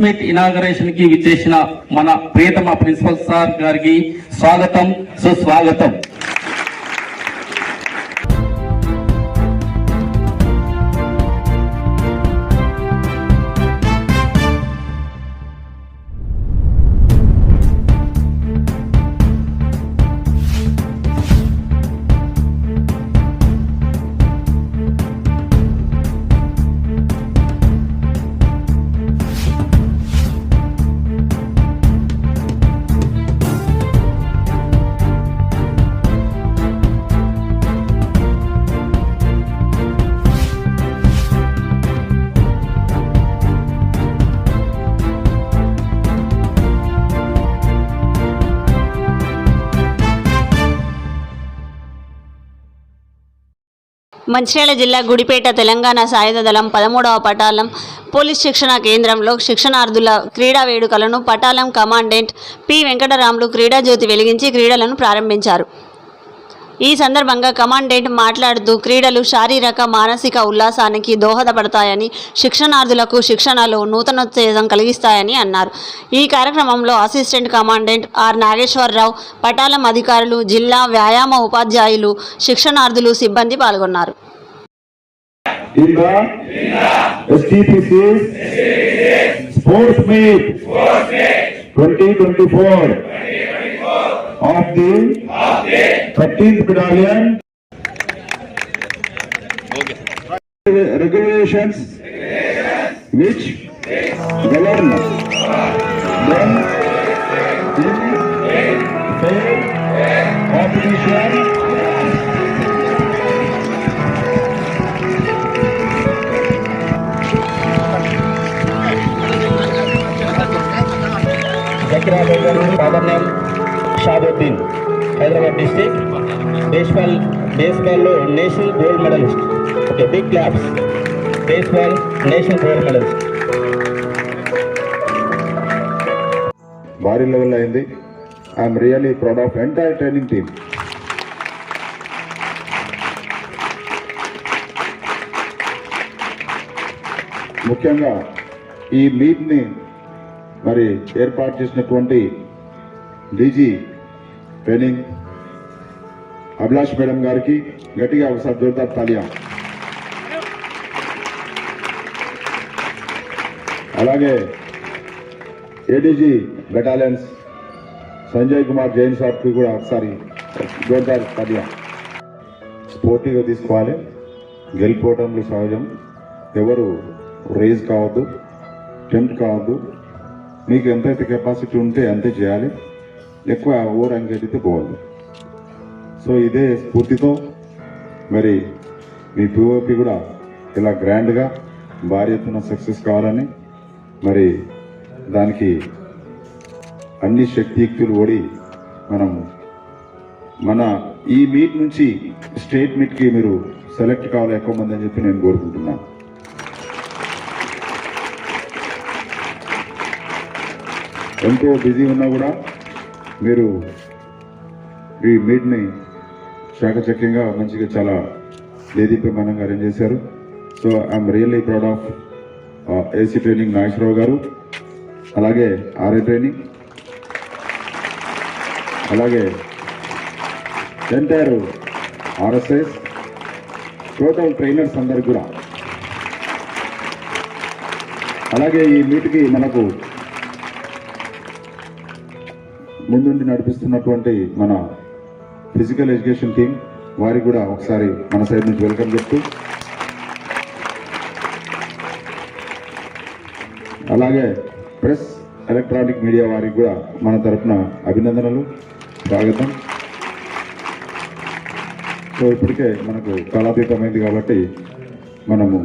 Meet inauguration కి విచ్చేసిన మన ప్రియతమ ప్రిన్సిపల్ సార్ గారికి స్వాగతం సుస్వాగతం. మంచిర్యాల జిల్లా గుడిపేట తెలంగాణ సాయుధ దళం 13వ పటాలం పోలీస్ శిక్షణ కేంద్రంలో శిక్షణార్థుల క్రీడా వేడుకలను పటాలం కమాండెంట్ పి వెంకటరాములు క్రీడాజ్యోతి వెలిగించి క్రీడలను ప్రారంభించారు. ఈ సందర్భంగా కమాండెంట్ మాట్లాడుతూ క్రీడలు శారీరక మానసిక ఉల్లాసానికి దోహదపడతాయని, శిక్షణార్థులకు శిక్షణలో నూతనోత్తేజం కలిగిస్తాయని అన్నారు. ఈ కార్యక్రమంలో అసిస్టెంట్ కమాండెంట్ ఆర్ నాగేశ్వరరావు, పటాలం అధికారులు, జిల్లా వ్యాయామ ఉపాధ్యాయులు, శిక్షణార్థులు, సిబ్బంది పాల్గొన్నారు. of the 13th Battalion regulations which govern them in fair competition Shabuddin, Hyderabad district, baseball national gold medalist. Okay, big claps. Baseball national gold medalist. Bari level ayindi. I am really proud of entire training team. ముఖ్యంగా ఈ meet ని మరి ఏర్పాటు చేసినటువంటి DG training Abhilash madam గారికి గట్టిగా ఒకసారి జోర్దార్ తాలియా. అలాగే ఏడీజీ బెటాలియన్స్ సంజయ్ కుమార్ జైన్ సాబ్కి కూడా ఒకసారి జోర్దార్ తాలియా. స్పోర్టివ్గా తీసుకోవాలి, గెలిపోవడంలో సహజం. ఎవరు రేజ్ కావద్దు, టెంప్ట్ కావద్దు. మీకు ఎంతైతే కెపాసిటీ ఉంటే అంతే చేయాలి, ఎక్కువ ఓవర్ యాంగేజ్ అయితే పోవాలి. సో ఇదే స్ఫూర్తితో మరి మీ పిఓపి కూడా ఇలా గ్రాండ్గా భారీ ఎత్తున సక్సెస్ కావాలని, మరి దానికి అన్ని శక్తియుక్తులు ఓడి మన ఈ మీట్ నుంచి స్టేట్ మీట్కి మీరు సెలెక్ట్ కావాలి ఎక్కువ మంది అని చెప్పి నేను కోరుకుంటున్నాను. ఎంతో బిజీ ఉన్నా కూడా మీరు ఈ మీట్ని చాకచక్యంగా మంచిగా చాలా దేదీప్యమానంగా అరేంజ్ చేశారు. So I'm really proud of AC training Nageswara Rao గారు, అలాగే ఆర్ఏ ట్రైనింగ్, అలాగే ఎంటైర్ ఆర్ఎస్ఎస్ టోటల్ ట్రైనర్స్ అందరికి కూడా. అలాగే ఈ మీట్కి మనకు ముందుండి నడిపిస్తున్నటువంటి మన ఫిజికల్ ఎడ్యుకేషన్ టీం వారికి కూడా ఒకసారి మన సైడ్ నుంచి వెల్కమ్ చెప్తూ, అలాగే ప్రెస్ ఎలక్ట్రానిక్ మీడియా వారికి కూడా మన తరఫున అభినందనలు, స్వాగతం. సో ఇప్పటికే మనకు కాలాతీతమైంది కాబట్టి మనము